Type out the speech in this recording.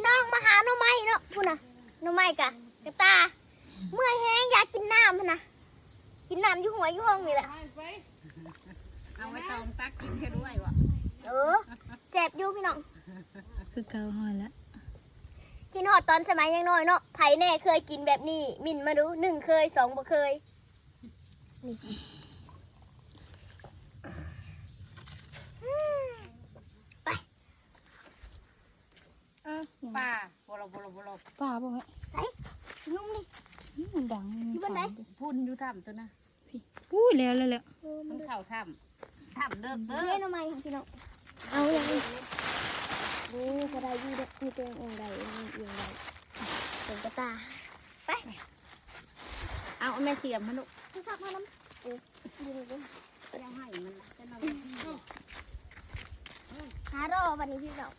พี่น้องมาหาหน่อไม้เนาะพูดนะหน่อไม้กะตาเมื่อยแห้งอยากกินน้ำพูดนะกินน้ำอยู่หัวอยู่ห้องนี่แหละเอาไว้ตองตักกินแค่ด้วยวะแสบอยู่พี่น้องคือเกาหอยแล้วกินหอดตอนสมัยยังน้อยเนาะไผ่แน่เคยกินแบบนี้มินมาดู1เคย2บ่เคยนี่ไปป้าบลบลป้าบ่ไหมใส่นุ่มนี่มันดังอยู่บนไหนพุ่นอยู่ถ้ำตัวนะพี่พูดแล้วมันเข่าถ้ำเลิกเล่นทำไมพี่น้องเอาอย่างนี้ดูกระไดยืดมีเตียงเองใดเอียงใดเป็นกระตาไปเอาแม่เสียมมาลูกพี่ฝากมาน้ำดูยังให้มันจะนหารอวันนี้พี่สาว